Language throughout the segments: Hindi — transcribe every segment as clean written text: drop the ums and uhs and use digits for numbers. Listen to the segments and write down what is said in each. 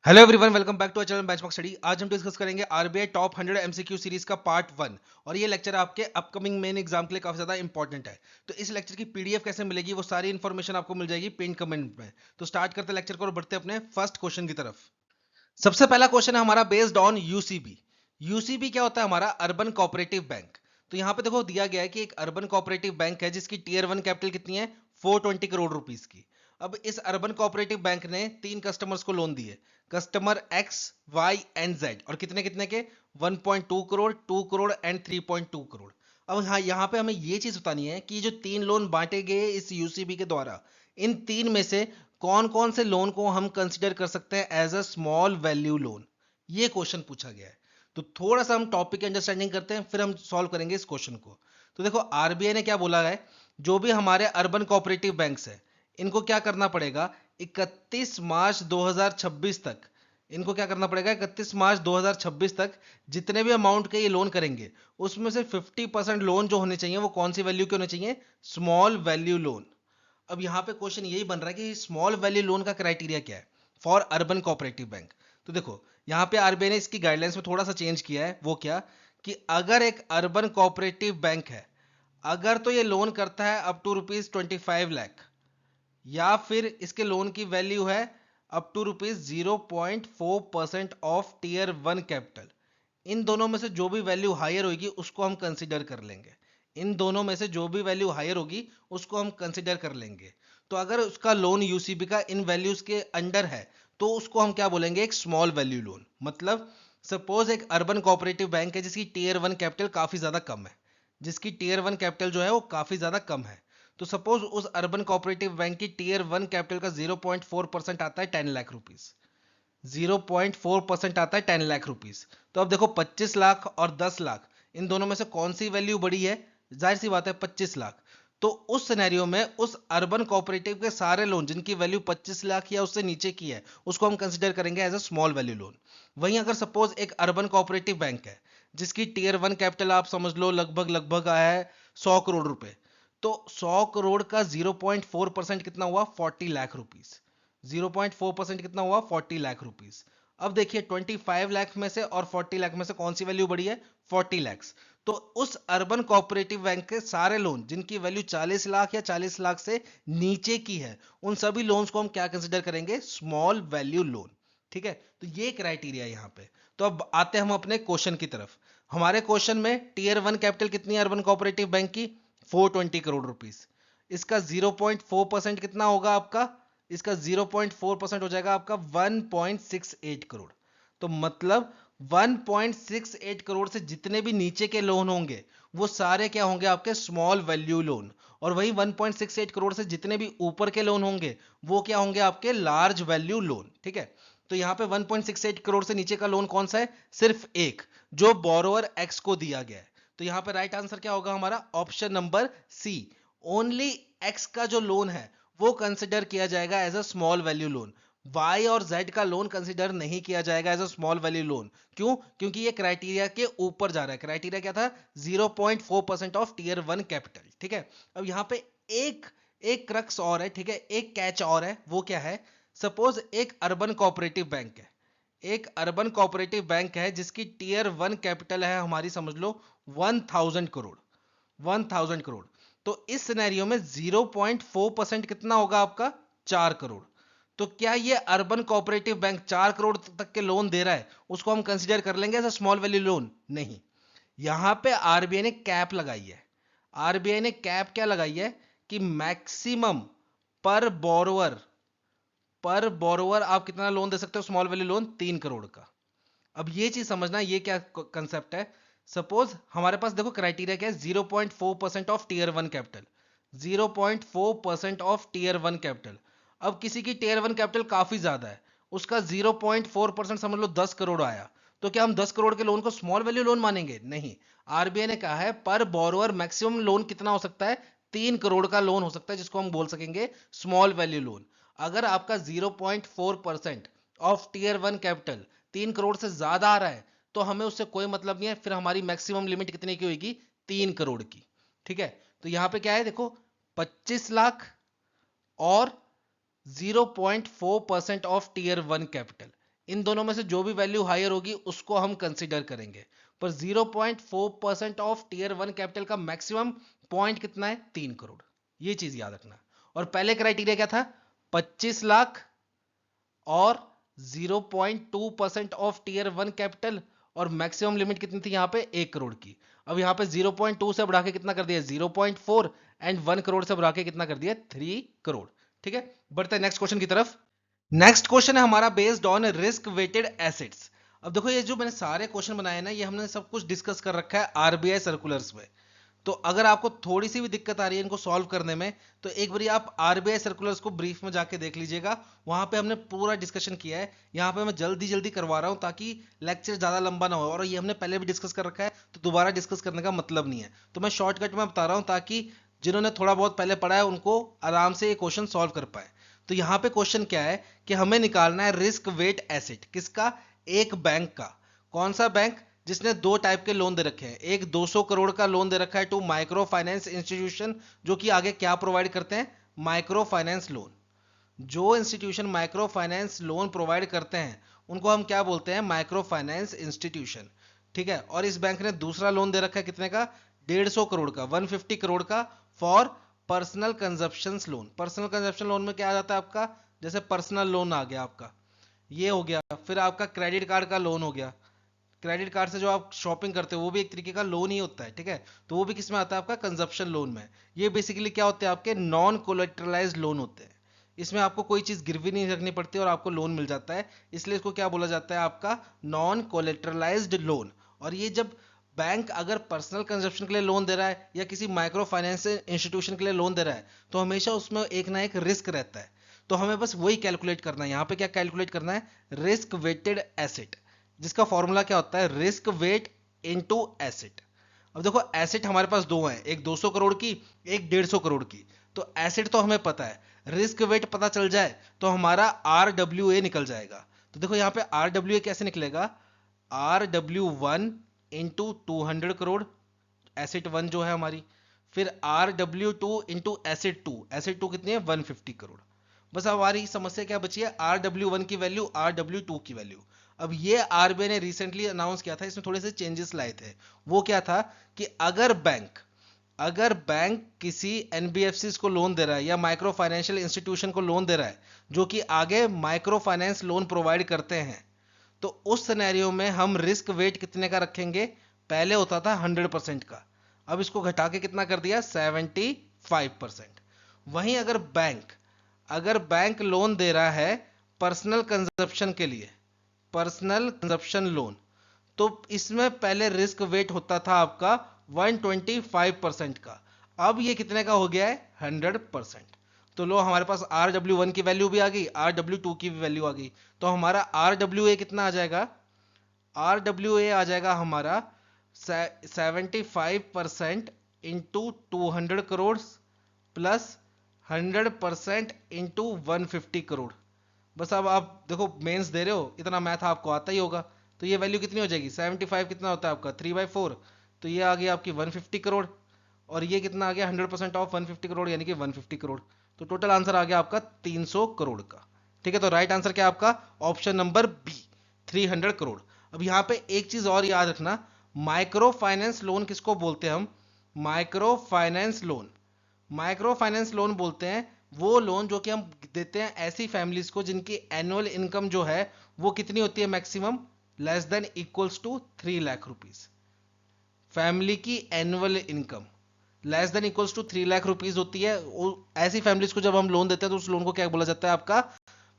Hello everyone, welcome back to channel benchmark study. आज हम डिस्कस करेंगे आरबीआई टॉप 100 एमसीक्यू सीरीज का पार्ट 1। और ये लेक्चर आपके अपकमिंग मेन एग्जाम के लिए काफी ज्यादा इंपॉर्टेंट है। तो इस लेक्चर की पीडीएफ कैसे मिलेगी, वो सारी इन्फॉर्मेशन आपको मिल जाएगी पिन कमेंट में। तो स्टार्ट करते लेक्चर को और बढ़ते अपने फर्स्ट क्वेश्चन की तरफ। सबसे पहला क्वेश्चन है हमारा बेस्ड ऑन यूसीबी। यूसीबी क्या होता है? हमारा अर्बन कोऑपरेटिव बैंक। तो यहाँ पे देखो दिया गया है कि एक अर्बन कोऑपरेटिव बैंक है जिसकी टीयर 1 कैपिटल कितनी है, 420 करोड़ रुपीस की। अब इस अर्बन कोऑपरेटिव बैंक ने 3 कस्टमर्स को लोन दिए, customer X, Y and Z, और कितने कितने के, 1.2 करोड़, 2 करोड़ एंड 3.2 करोड़। अब यहाँ पे हमें ये चीज बतानी है कि जो 3 लोन बांटे गए इस यूसीबी के द्वारा, इन 3 में से कौन कौन से लोन को हम कंसिडर कर सकते हैं as a small value loan. ये क्वेश्चन पूछा गया है। तो थोड़ा सा हम टॉपिक की अंडरस्टैंडिंग करते हैं, फिर हम सॉल्व करेंगे इस क्वेश्चन को। तो देखो आरबीआई ने क्या बोला है, जो भी हमारे अर्बन कोऑपरेटिव बैंक्स है इनको क्या करना पड़ेगा, 31 मार्च 2026 तक, इनको क्या करना पड़ेगा, 31 मार्च 2026 तक जितने भी अमाउंट के ये लोन करेंगे उसमें से 50% लोन जो होने चाहिए वो कौन सी वैल्यू के होने चाहिए, स्मॉल वैल्यू लोन। अब यहाँ पे क्वेश्चन यही बन रहा है कि स्मॉल वैल्यू लोन का क्राइटेरिया क्या है फॉर अर्बन कोऑपरेटिव बैंक। तो देखो यहाँ पे आरबीआई ने इसकी गाइडलाइंस में थोड़ा सा चेंज किया है। वो क्या, कि अगर एक अर्बन कोऑपरेटिव बैंक है, अगर तो ये लोन करता है अप टू ₹25 लाख, या फिर इसके लोन की वैल्यू है up to ₹0.4% of tier 1 capital, इन दोनों में से जो भी वैल्यू हायर होगी उसको हम कंसिडर कर लेंगे। इन दोनों में से जो भी वैल्यू हायर होगी उसको हम कंसिडर कर लेंगे। तो अगर उसका लोन यूसीबी का इन वैल्यूज के अंडर है तो उसको हम क्या बोलेंगे, एक स्मॉल वैल्यू लोन। मतलब सपोज एक अर्बन कोऑपरेटिव बैंक है जिसकी टीयर 1 कैपिटल काफी ज्यादा कम है, जिसकी टीयर 1 कैपिटल जो है वो काफी ज्यादा कम है। तो सपोज उस अर्बन कोऑपरेटिव बैंक की टीयर 1 कैपिटल का 0.4% आता है 10 लाख रुपीज। 0.4% आता है 10 लाख रुपीज। तो अब देखो 25 लाख और 10 लाख, इन दोनों में से कौन सी वैल्यू बड़ी है, जाहिर सी बात है 25 लाख। तो उस सिनेरियो में उस अर्बन कोऑपरेटिव के सारे लोन जिनकी वैल्यू 25 लाख या उससे नीचे की है उसको हम कंसिडर करेंगे as a small value loan. वहीं अगर सपोज एक अर्बन कोऑपरेटिव बैंक है जिसकी टीयर 1 कैपिटल आप समझ लो लगभग लगभग आया है 100 करोड़ रुपए, तो 100 करोड़ का 0.4% कितना हुआ, 40 लाख रुपीज। 0.4% कितना हुआ, 40 लाख रुपीज। अब देखिए 25 लाख में से और 40 लाख में से कौन सी वैल्यू बड़ी है, 40 लाख। तो उस अर्बन कोऑपरेटिव बैंक के सारे लोन जिनकी वैल्यू 40 लाख या 40 लाख से नीचे की है उन सभी लोन्स को हम क्या कंसिडर करेंगे, स्मॉल वैल्यू लोन। ठीक है, तो ये क्राइटेरिया है यहाँ पे। तो अब आते हैं हम अपने क्वेश्चन की तरफ। हमारे क्वेश्चन में टीयर 1 कैपिटल कितनी है अर्बन कोऑपरेटिव बैंक की, 420 करोड़ रुपीस। इसका 0.4% कितना होगा आपका, इसका 0.4% हो जाएगा आपका 1.68 करोड़। तो मतलब 1.68 करोड़ से जितने भी नीचे के लोन होंगे वो सारे क्या होंगे, आपके स्मॉल वैल्यू लोन। और वही 1.68 करोड़ से जितने भी ऊपर के लोन होंगे वो क्या होंगे, आपके लार्ज वैल्यू लोन। ठीक है, तो यहां पे 1.68 करोड़ से नीचे का लोन कौन सा है, सिर्फ एक, जो बोरोवर एक्स को दिया गया है। तो यहां पे राइट आंसर क्या होगा हमारा, option number C. Only X का जो लोन है वो कंसिडर किया जाएगा as a small value loan. Y और जेड का लोन कंसिडर नहीं किया जाएगा as a small value loan. क्यों, क्योंकि ये क्राइटेरिया के ऊपर जा रहा है। क्राइटेरिया क्या था, 0.4% ऑफ टीयर 1 कैपिटल। ठीक है, अब यहां पे एक एक क्रक्स और है, ठीक है, एक कैच और है। वो क्या है, सपोज एक अर्बन कोऑपरेटिव बैंक है, एक अर्बन कोऑपरेटिव बैंक है जिसकी टीयर 1 कैपिटल है हमारी समझ लो 1000 करोड़। 1000 करोड़। तो इस सिनेरियो में 0.4% कितना होगा आपका, 4 करोड़। तो क्या ये अर्बन कोऑपरेटिव बैंक 4 करोड़ तक के लोन दे रहा है, उसको हम कंसीडर कर लेंगे एज स्मॉल वैल्यू लोन? नहीं। यहां पे आरबीआई ने कैप लगाई है। आरबीआई ने कैप क्या लगाई है, कि मैक्सिमम पर बोरोवर, पर बोरोवर आप कितना लोन दे सकते हो स्मॉल वैल्यू लोन, 3 करोड़ का। अब ये चीज समझना, ये क्या कंसेप्ट है। सपोज हमारे पास देखो क्राइटेरिया क्या है, 0.4% of tier 1 capital. 0.4% of tier 1 capital. अब किसी की टीयर 1 कैपिटल काफी ज्यादा है, उसका 0.4% समझ लो 10 करोड़ आया, तो क्या हम 10 करोड़ के लोन को स्मॉल वैल्यू लोन मानेंगे? नहीं। आरबीआई ने कहा है पर बोरोवर मैक्सिमम लोन कितना हो सकता है, 3 करोड़ का लोन हो सकता है, जिसको हम बोल सकेंगे स्मॉल वैल्यू लोन। अगर आपका 0.4% ऑफ टीयर 1 कैपिटल 3 करोड़ से ज्यादा आ रहा है तो हमें उससे कोई मतलब नहीं है, फिर हमारी मैक्सिमम लिमिट कितने की होगी, 3 करोड़ की। ठीक है, तो यहां पे क्या है देखो, 25 लाख और 0.4% ऑफ टीयर 1 कैपिटल, इन दोनों में से जो भी वैल्यू हायर होगी उसको हम कंसीडर करेंगे। पर 0.4% ऑफ टीयर 1 कैपिटल का मैक्सिमम पॉइंट कितना है? 3 करोड़। ये चीज याद रखना। और पहले क्राइटेरिया क्या था? 25 लाख और 0.2% ऑफ टीयर 1 कैपिटल, और मैक्सिमम लिमिट कितनी थी यहां पे? 1 करोड़ की। अब यहां पे 0.2 से बढ़ा के कितना कर दिया? 0.4, एंड 1 करोड़ से बढ़ा के कितना कर दिया? 3 करोड़। ठीक है, बढ़ते हैं नेक्स्ट क्वेश्चन की तरफ। नेक्स्ट क्वेश्चन है हमारा based on risk weighted assets. अब देखो ये जो मैंने सारे क्वेश्चन बनाए ना, ये हमने सब कुछ डिस्कस कर रखा है आरबीआई सर्कुलर्स में। तो अगर आपको थोड़ी सी भी दिक्कत आ रही है इनको सॉल्व करने में, तो एक बार आप आरबीआई सर्कुलर्स को ब्रीफ में जाके देख लीजिएगा। वहां पे हमने पूरा डिस्कशन किया है। यहाँ पे मैं जल्दी जल्दी करवा रहा हूं ताकि लेक्चर ज्यादा लंबा ना हो, और ये हमने पहले भी डिस्कस कर रखा है तो दोबारा डिस्कस करने का मतलब नहीं है। तो मैं शॉर्टकट में बता रहा हूं ताकि जिन्होंने थोड़ा बहुत पहले पढ़ा है उनको आराम से ये क्वेश्चन सॉल्व कर पाए। तो यहाँ पे क्वेश्चन क्या है कि हमें निकालना है रिस्क वेट एसेट। किसका? एक बैंक का। कौन सा बैंक? जिसने दो टाइप के लोन दे रखे हैं। एक 200 करोड़ का लोन दे रखा है टू माइक्रो फाइनेंस इंस्टीट्यूशन, जो कि आगे क्या प्रोवाइड करते हैं? Micro finance loan. जो institution micro finance loan provide करते हैं उनको हम क्या बोलते हैं? Micro finance institution. ठीक है, और इस बैंक ने दूसरा लोन दे रखा है कितने का? 150 करोड़ का, 150 करोड़ का, for personal consumption loan. Personal consumption loan में क्या आ जाता है आपका? जैसे पर्सनल लोन आ गया आपका, ये हो गया। फिर आपका क्रेडिट कार्ड का लोन हो गया। क्रेडिट कार्ड से जो आप शॉपिंग करते हो वो भी एक तरीके का लोन ही होता है। ठीक है, तो वो भी किस में आता है? आपका कंजप्शन लोन में। ये बेसिकली क्या होते हैं? आपके नॉन कोलेटरलाइज्ड लोन होते हैं। इसमें आपको कोई चीज गिरवी नहीं रखनी पड़ती और आपको लोन मिल जाता है, इसलिए इसको क्या बोला जाता है? आपका नॉन कोलेटरलाइज्ड लोन। और ये जब बैंक अगर पर्सनल कंजप्शन के लिए लोन दे रहा है या किसी माइक्रो फाइनेंस इंस्टीट्यूशन के लिए लोन दे रहा है, तो हमेशा उसमें एक ना एक रिस्क रहता है। तो हमें बस वही कैलकुलेट करना है। यहाँ पे क्या कैलकुलेट करना है? रिस्क वेटेड एसेट, जिसका फॉर्मूला क्या होता है? Risk weight into asset. अब देखो एसेट हमारे पास दो हैं, एक 200 करोड़ की, एक 150 करोड़ की। तो एसेट तो हमें पता है, रिस्क वेट पता चल जाए तो हमारा RWA निकल जाएगा। तो देखो यहाँ पे RWA कैसे निकलेगा? RW1 इंटू 200 करोड़, एसेट 1 जो है हमारी। फिर RW2 इंटू एसेट 2, एसेट 2 कितनी है? 150 करोड़। बस अब हमारी समस्या क्या बची है? RW1 की वैल्यू, RW2 की वैल्यू। अब ये आरबीआई ने रिसेंटली अनाउंस किया था, इसमें थोड़े से चेंजेस लाए थे। वो क्या था कि अगर बैंक किसी एनबीएफसी को लोन दे रहा है या माइक्रो फाइनेंशियल इंस्टीट्यूशन को लोन दे रहा है जो कि आगे माइक्रो फाइनेंस लोन प्रोवाइड करते हैं, तो उस सिनेरियो में हम रिस्क वेट कितने का रखेंगे? पहले होता था 100% का, अब इसको घटा के कितना कर दिया? 75%। वहीं अगर बैंक लोन दे रहा है पर्सनल कंजप्शन के लिए, पर्सनल कंजप्शन लोन, तो इसमें पहले रिस्क वेट होता था आपका 125% का। अब ये कितने का हो गया है? 100%। तो लो हमारे पास RW1 की वैल्यू भी आ गई, RW2 की भी वैल्यू आ गई। तो हमारा RWA कितना आ जाएगा? RWA आ जाएगा हमारा 75% into 200 crore plus 100% into 150 crore. बस अब आप देखो मेंस दे रहे हो, इतना मैथ आपको आता ही होगा। तो ये वैल्यू कितनी हो जाएगी? 75 कितना होता है आपका? 3/4। तो ये आ गया आपकी 150 करोड़, और ये कितना आ गया? 100% ऑफ 150 करोड़ यानी कि 150 करोड़। तो टोटल आंसर आ गया आपका 300 करोड़ का। ठीक है, तो राइट आंसर क्या आपका? Option number B, 300 crore. अब यहाँ पे एक चीज और याद रखना, माइक्रो फाइनेंस लोन किसको बोलते हैं हम? Micro finance loan, micro finance loan बोलते हैं वो लोन जो कि हम देते हैं ऐसी फैमिलीज को जिनकी एनुअल इनकम जो है वो कितनी होती है? Maximum less than equals to 3 lakh rupees. Family की annual income less than equals to 3 lakh rupees होती है। ऐसी फैमिलीज को जब हम लोन देते हैं तो उस लोन को क्या बोला जाता है? आपका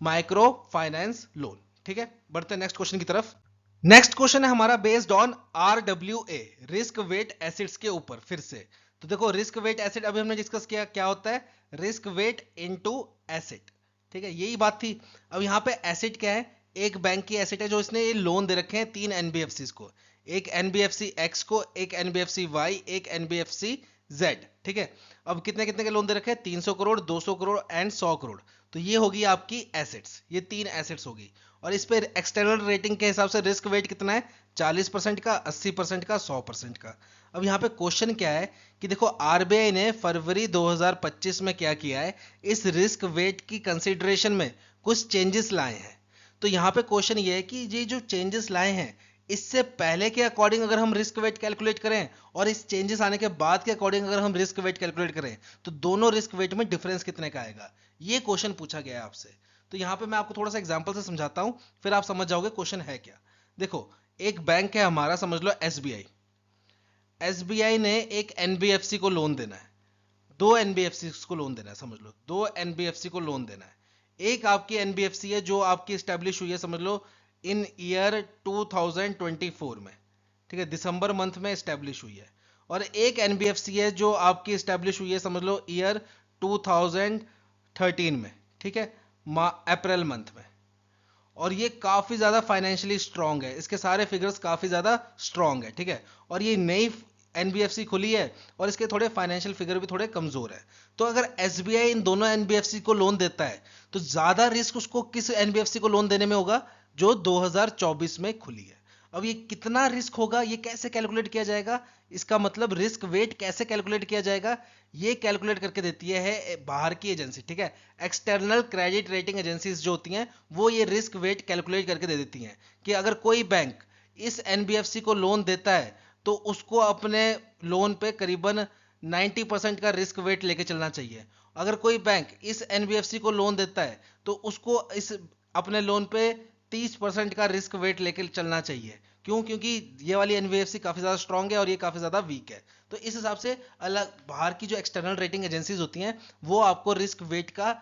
माइक्रो फाइनेंस लोन। ठीक है, बढ़ते हैं नेक्स्ट क्वेश्चन की तरफ। नेक्स्ट क्वेश्चन है हमारा based on RWA, risk wait acids के ऊपर फिर से। तो देखो रिस्क वेट एसिड अभी हमने डिस्कस किया, क्या होता है? Risk weight into asset. ठीक है, यही बात थी। अब यहाँ पे एसेट क्या है? एक बैंक की एसेट है जो इसने ये लोन दे रखे हैं 3 एनबीएफसी को, एक एनबीएफसी एक्स को, एक एनबीएफसी वाई, एक एनबीएफसी जेड। ठीक है, अब कितने कितने के लोन दे रखे हैं? 300 करोड़, 200 करोड़ एंड 100 करोड़। तो ये होगी आपकी एसेट्स, ये 3 एसेट्स होगी। और इस पे एक्सटर्नल रेटिंग के हिसाब से रिस्क वेट कितना है? 40% का, 80% का, 100% का। अब यहाँ पे क्वेश्चन क्या है कि देखो आरबीआई ने फरवरी 2025 में क्या किया है, इस रिस्क वेट की कंसिडरेशन में कुछ चेंजेस लाए हैं। तो यहाँ पे क्वेश्चन ये है कि ये जो चेंजेस लाए हैं इससे पहले के अकॉर्डिंग अगर हम रिस्क वेट कैलकुलेट करें और इस चेंजेस आने के बाद के अकॉर्डिंग अगर हम रिस्क वेट कैलकुलेट करें तो दोनों रिस्क वेट में डिफरेंस कितने का आएगा, ये क्वेश्चन पूछा गया है आपसे। तो यहाँ पे मैं आपको थोड़ा सा एग्जांपल से समझाता हूँ, फिर आप समझ जाओगे क्वेश्चन है क्या। देखो, एक बैंक है हमारा, समझ लो एसबीआई। एसबीआई ने एक एनबीएफसी को लोन देना है, दो एनबीएफसी को लोन देना है, समझ लो दो एनबीएफसी को लोन देना है। एक आपकी एनबीएफसी है जो आपकी स्टैब्लिश हुई है, समझ लो इन ईयर 2024 में, ठीक है, दिसंबर मंथ में स्टैब्लिश हुई है। और एक एनबीएफसी है जो आपकी स्टैब्लिश हुई है, समझ लो ईयर 2013 में, ठीक है, अप्रैल मंथ में। और ये काफी ज्यादा फाइनेंशियली स्ट्रांग है, इसके सारे फिगर्स काफी ज्यादा स्ट्रांग है, ठीक है। और ये नई एनबीएफसी खुली है और इसके थोड़े फाइनेंशियल फिगर भी थोड़े कमजोर है। तो अगर एसबीआई इन दोनों एनबीएफसी को लोन देता है तो ज्यादा रिस्क उसको किस एनबीएफसी को लोन देने में होगा, जो 2024 में खुली है। अब ये कितना रिस्क होगा, ये कैसे कैलकुलेट किया जाएगा, इसका मतलब रिस्क वेट कैसे कैलकुलेट किया जाएगा, ये कैलकुलेट करके देती है बाहर की एजेंसी, ठीक है। एक्सटर्नल क्रेडिट रेटिंग एजेंसीज जो होती हैं वो ये रिस्क वेट कैलकुलेट करके दे देती हैं कि अगर कोई बैंक इस एनबीएफसी को लोन देता है तो उसको अपने लोन पे करीबन 90% का रिस्क वेट लेके चलना चाहिए। अगर कोई बैंक इस एनबीएफसी को लोन देता है तो उसको इस अपने लोन पे 30% का रिस्क वेट लेके चलना चाहिए। क्यों? क्योंकि ये वाली एनबीएफसी काफी ज्यादा स्ट्रांग है और ये काफी ज्यादा वीक है। तो इस हिसाब से अलग बाहर की जो एक्सटर्नल रेटिंग एजेंसीज होती हैं वो आपको रिस्क वेट का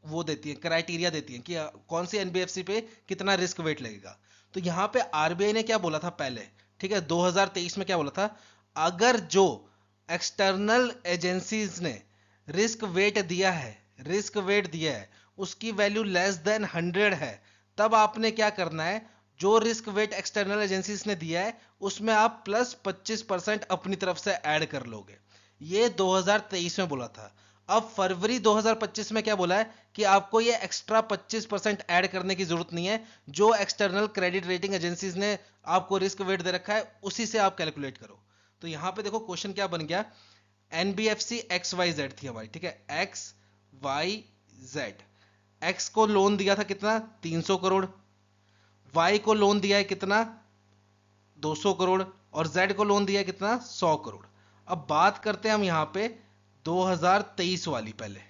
वो देती है, क्राइटेरिया देती है कि कौन सी एनबीएफसी पे कितना रिस्क वेट लगेगा। तो यहाँ पे आरबीआई ने क्या बोला था पहले, ठीक है, 2023 में क्या बोला था, अगर जो एक्सटर्नल एजेंसीज ने रिस्क वेट दिया है, रिस्क वेट दिया है उसकी वैल्यू लेस देन 100 है, तब आपने क्या करना है, जो रिस्क वेट एक्सटर्नल एजेंसीज ने दिया है उसमें आप प्लस 25% अपनी तरफ से ऐड कर लोगे। ये 2023 में बोला था। अब फरवरी 2025 में क्या बोला है कि आपको ये एक्स्ट्रा 25% ऐड करने की जरूरत नहीं है, जो एक्सटर्नल क्रेडिट रेटिंग एजेंसीज ने आपको रिस्क वेट दे रखा है उसी से आप कैलकुलेट करो। तो यहां पे देखो क्वेश्चन क्या बन गया, एनबीएफसी एक्स वाई जेड थी हमारी, ठीक है, एक्स वाई जेड। एक्स को लोन दिया था कितना, 300 करोड़, वाई को लोन दिया है कितना, 200 करोड़, और जेड को लोन दिया है कितना, 100 करोड़। अब बात करते हैं हम यहां पे 2023 वाली, पहले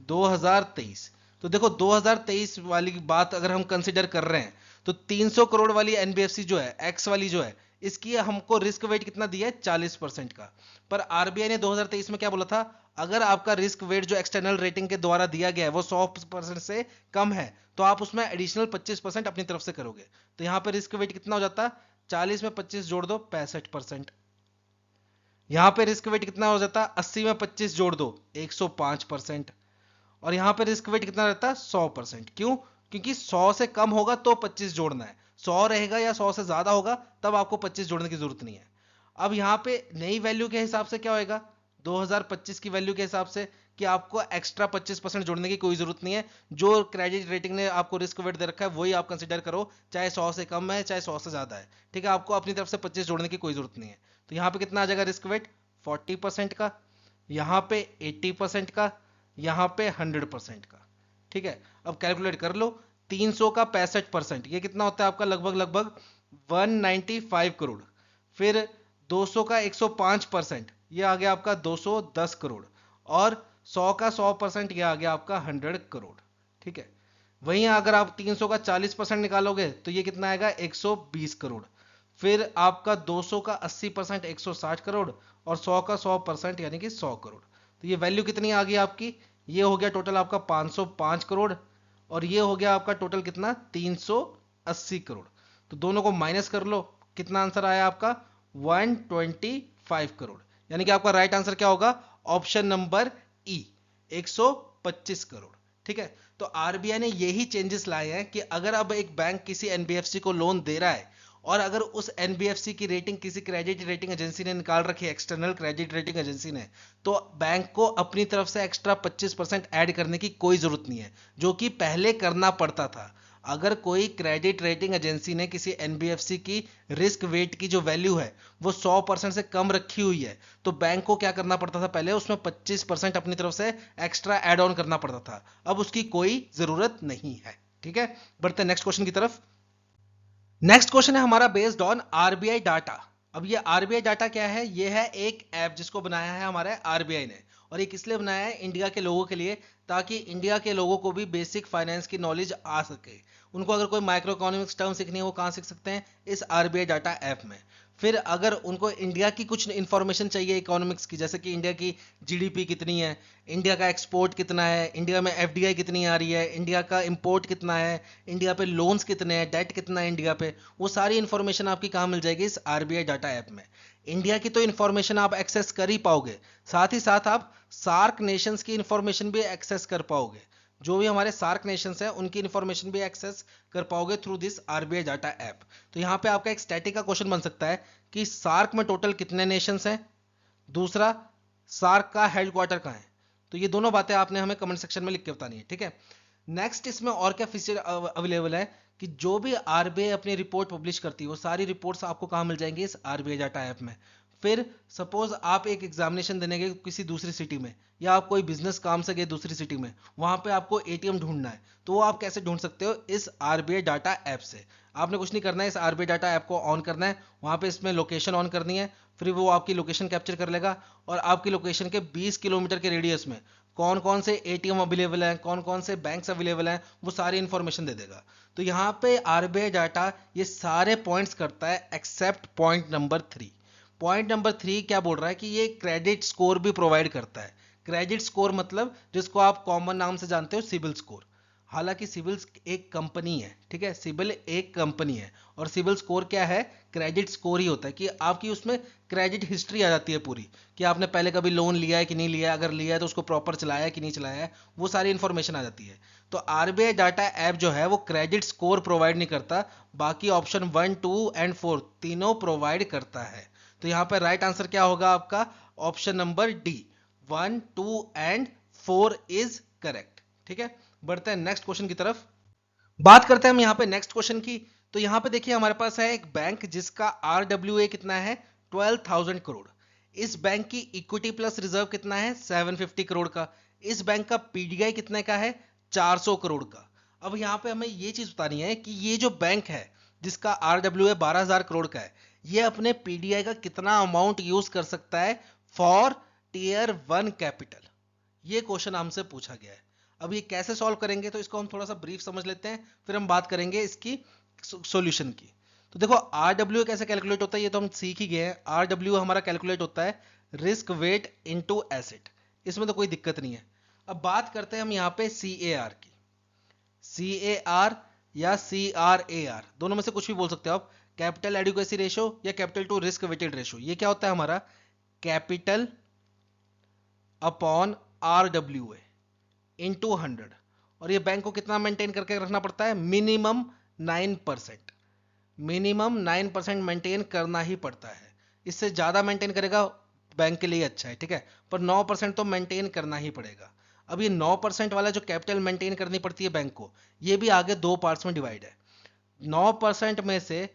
2023। तो देखो 2023 वाली बात अगर हम कंसिडर कर रहे हैं तो 300 करोड़ वाली एनबीएफसी जो है, एक्स वाली जो है, इसकी हमको रिस्क वेट कितना दिया है, 40% का। पर आरबीआई ने 2023 में क्या बोला था, अगर आपका रिस्क वेट जो एक्सटर्नल रेटिंग के द्वारा दिया गया है वो 100% से कम है तो आप उसमें एडिशनल 25% अपनी तरफ से करोगे। तो यहां पर रिस्क वेट कितना हो जाता, 40 में 25 जोड़ दो 65%। यहां पे रिस्क वेट कितना हो जाता, 80 में 25 जोड़ दो 105%। और यहां पे रिस्क वेट कितना रहता है, 100%। क्यों? क्योंकि 100 से कम होगा तो 25 जोड़ना है, 100 रहेगा या 100 से ज्यादा होगा तब आपको 25 जोड़ने की जरूरत नहीं है। अब यहां पे नई वैल्यू के हिसाब से क्या होएगा, 2025 की वैल्यू के हिसाब से, कि आपको एक्स्ट्रा 25% जोड़ने की कोई जरूरत नहीं है, जो क्रेडिट रेटिंग ने आपको रिस्क वेट दे रखा है वही आप कंसीडर करो, चाहे 100 से कम है चाहे 100 से ज्यादा है, ठीक है, आपको अपनी तरफ से 25 जोड़ने की कोई जरूरत नहीं है। तो यहां पे कितना आ जाएगा रिस्क वेट, 40% का, यहां पे 80% का, यहां पे 100% का, ठीक है। अब कैलकुलेट कर लो, 300 का 65%, ये कितना होता है आपका, लगभग लगभग 195 करोड़। फिर 200 का 105%, ये आ गया आपका 210 करोड़। और 100 का 100%, ये आ गया आपका 100 करोड़, ठीक है। वहीं अगर आप 300 का 40% निकालोगे तो ये कितना आएगा, 120 करोड़। फिर आपका 200 का 80% 160 करोड़, और 100 का 100% यानी कि 100 करोड़। तो ये वैल्यू कितनी आ गई आपकी, ये हो गया टोटल आपका 505 करोड़, और ये हो गया आपका टोटल कितना, 380 करोड़। तो दोनों को माइनस कर लो, कितना आंसर आया आपका, 125 करोड़। यानी कि आपका राइट आंसर क्या होगा, ऑप्शन नंबर ई, 125 करोड़, ठीक है। तो आरबीआई ने यही चेंजेस लाए हैं कि अगर अब एक बैंक किसी एनबीएफसी को लोन दे रहा है और अगर उस एनबीएफसी की रेटिंग किसी क्रेडिट रेटिंग एजेंसी ने निकाल रखी है, एक्सटर्नल क्रेडिट रेटिंग एजेंसी ने, तो बैंक को अपनी तरफ से एक्स्ट्रा 25% ऐड करने की कोई जरूरत नहीं है, जो कि पहले करना पड़ता था। अगर कोई क्रेडिट रेटिंग एजेंसी ने किसी एनबीएफसी की रिस्क वेट की जो वैल्यू है वो 100% से कम रखी हुई है तो बैंक को क्या करना पड़ता था, पहले उसमें 25% अपनी तरफ से एक्स्ट्रा ऐड ऑन करना पड़ता था। अब उसकी कोई जरूरत नहीं है, ठीक है, बढ़ते हैं नेक्स्ट क्वेश्चन की तरफ। नेक्स्ट क्वेश्चन है हमारा बेस्ड ऑन आरबीआई डाटा। अब ये आरबीआई डाटा क्या है? ये है एक ऐप जिसको बनाया है हमारे आरबीआई ने, और ये किस लिए बनाया है? इंडिया के लोगों के लिए, ताकि इंडिया के लोगों को भी बेसिक फाइनेंस की नॉलेज आ सके। उनको अगर कोई माइक्रो इकोनॉमिक्स टर्म सीखनी है वो कहाँ सीख सकते हैं? इस आरबीआई डाटा ऐप में। फिर अगर उनको इंडिया की कुछ इंफॉर्मेशन चाहिए इकोनॉमिक्स की, जैसे कि इंडिया की जीडीपी कितनी है, इंडिया का एक्सपोर्ट कितना है, इंडिया में एफडीआई कितनी आ रही है, इंडिया का इंपोर्ट कितना है, इंडिया पे लोन्स कितने हैं, डेट कितना है इंडिया पे, वो सारी इंफॉर्मेशन आपकी कहाँ मिल जाएगी? इस आरबीआई डाटा ऐप में। इंडिया की तो इंफॉर्मेशन आप एक्सेस कर ही पाओगे, साथ ही साथ आप सार्क नेशंस की इंफॉर्मेशन भी एक्सेस कर पाओगे। जो भी हमारे सार्क नेशंस हैं उनकी इंफॉर्मेशन भी एक्सेस कर पाओगे through this RBI data app. तो यहाँ पे आपका एक स्टैटिक का क्वेश्चन बन सकता है कि सार्क में टोटल कितने नेशंस हैं, दूसरा सार्क का हेडक्वार्टर कहाँ है। तो ये दोनों बातें आपने हमें कमेंट सेक्शन में लिख के बतानी है, ठीक है। नेक्स्ट इसमें और क्या फीचर अवेलेबल है कि जो भी आरबीआई अपनी रिपोर्ट पब्लिश करती है वो सारी रिपोर्ट्स आपको कहाँ मिल जाएंगी? इस आरबीआई डाटा ऐप में। फिर सपोज आप एक एग्जामिनेशन देने गए किसी दूसरी सिटी में, या आप कोई बिजनेस काम से गए दूसरी सिटी में, वहां पे आपको एटीएम ढूंढना है, तो वो आप कैसे ढूंढ सकते हो? इस आरबीआई डाटा ऐप से। आपने कुछ नहीं करना है, इस आरबीआई डाटा ऐप को ऑन करना है, वहां पे इसमें लोकेशन ऑन करनी है, फिर वो आपकी लोकेशन कैप्चर कर लेगा, और आपकी लोकेशन के 20 किलोमीटर के रेडियस में कौन कौन से एटीएम अवेलेबल हैं, कौन कौन से बैंक्स अवेलेबल हैं, वो सारी इंफॉर्मेशन दे देगा। तो यहाँ पे आरबीआई डाटा ये सारे पॉइंट्स करता है except point number 3। Point number 3 क्या बोल रहा है कि ये क्रेडिट स्कोर भी प्रोवाइड करता है। क्रेडिट स्कोर मतलब जिसको आप कॉमन नाम से जानते हो सिबिल स्कोर। हालांकि सिबिल एक कंपनी है, ठीक है, सिबिल एक कंपनी है, और सिबिल स्कोर क्या है? क्रेडिट स्कोर ही होता है कि आपकी उसमें क्रेडिट हिस्ट्री आ जाती है पूरी, कि आपने पहले कभी लोन लिया है कि नहीं लिया है, अगर लिया है तो उसको प्रॉपर चलाया है कि नहीं चलाया है, वो सारी इंफॉर्मेशन आ जाती है। तो आरबीआई डाटा ऐप जो है वो क्रेडिट स्कोर प्रोवाइड नहीं करता, बाकी ऑप्शन 1, 2 एंड 4 तीनों प्रोवाइड करता है। तो यहाँ पर राइट आंसर क्या होगा आपका? Option number D, 1, 2 and 4 is correct, ठीक है। बढ़ते हैं नेक्स्ट क्वेश्चन की तरफ। बात करते हैं हम यहाँ पे नेक्स्ट क्वेश्चन की। तो यहाँ पे देखिए हमारे पास है एक बैंक जिसका आरडब्ल्यूए कितना है? 12,000 करोड़। इस बैंक की इक्विटी प्लस रिजर्व कितना है? 750 करोड़ का। इस बैंक का पीडीआई कितने का है? 400 करोड़ का। अब यहाँ पे हमें ये चीज बतानी है कि ये जो बैंक है जिसका आरडब्ल्यूए 12,000 करोड़ का है, ये अपने पीडीआई का कितना अमाउंट यूज कर सकता है फॉर टीयर 1 कैपिटल? ये क्वेश्चन हमसे पूछा गया है। अब ये कैसे सॉल्व करेंगे, तो इसको हम थोड़ा सा ब्रीफ समझ लेते हैं, फिर हम बात करेंगे इसकी सॉल्यूशन की। तो देखो आरडब्ल्यू कैसे कैलकुलेट होता है ये तो हम सीख ही गए हैं। आरडब्ल्यू हमारा कैलकुलेट होता है रिस्क वेट इनटू एसेट, इसमें तो कोई दिक्कत नहीं है। अब बात करते हैं हम यहाँ पे सी ए आर की। सी ए आर या सी आर ए आर, दोनों में से कुछ भी बोल सकते हो आप। कैपिटल एडिक्वेसी रेशो या capital to risk weighted ratio, ये क्या होता है हमारा? Capital upon RWA into 100। और ये बैंक को कितना मेंटेन करके रखना पड़ता है? मिनिमम 9%। मिनिमम 9% मेंटेन करना ही पड़ता है। इससे ज्यादा मेंटेन करेगा बैंक के लिए अच्छा है, ठीक है, पर 9% तो मेंटेन करना ही पड़ेगा। अब ये 9% वाला जो कैपिटल मेंटेन करनी पड़ती है बैंक को, ये भी आगे दो पार्ट्स में डिवाइड है। 9% में से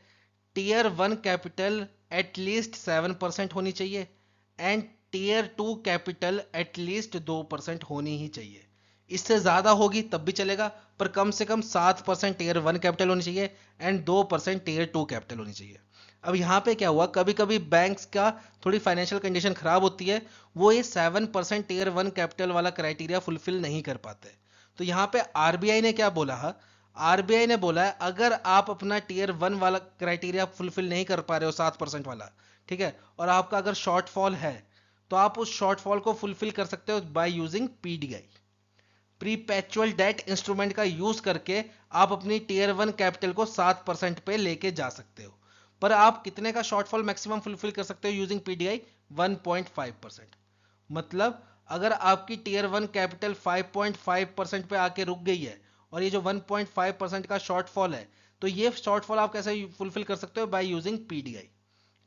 टीयर 1 कैपिटल एटलीस्ट 7% होनी चाहिए, एंड टीयर 2 कैपिटल एटलीस्ट 2% होनी ही चाहिए। इससे ज्यादा होगी तब भी चलेगा, पर कम से कम 7% टीयर 1 कैपिटल होनी चाहिए एंड 2% टीयर 2 कैपिटल होनी चाहिए। अब यहाँ पे क्या हुआ, कभी कभी बैंक्स का थोड़ी फाइनेंशियल कंडीशन खराब होती है, वो ये 7% टीयर 1 कैपिटल वाला क्राइटेरिया फुलफिल नहीं कर पाते। तो यहाँ पे आरबीआई ने क्या बोला है? आरबीआई ने बोला है अगर आप अपना टीयर 1 वाला क्राइटेरिया फुलफिल नहीं कर पा रहे हो 7% वाला, ठीक है, और आपका अगर शॉर्टफॉल है, तो आप उस शॉर्टफॉल को फुलफिल कर सकते हो by using PDI, perpetual debt instrument का यूज करके आप अपनी टीयर 1 कैपिटल को 7% पे लेके जा सकते हो। पर आप कितने का शॉर्टफॉल मैक्सिमम फुलफिल कर सकते हो यूजिंग पीडीआई? 1.5%। मतलब अगर आपकी टीयर 1 कैपिटल 5.5% पे आके रुक गई है, और ये जो 1.5% का शॉर्टफॉल है, तो ये शॉर्टफॉल आप कैसे फुलफिल कर सकते हो? बाय यूजिंग पीडीआई,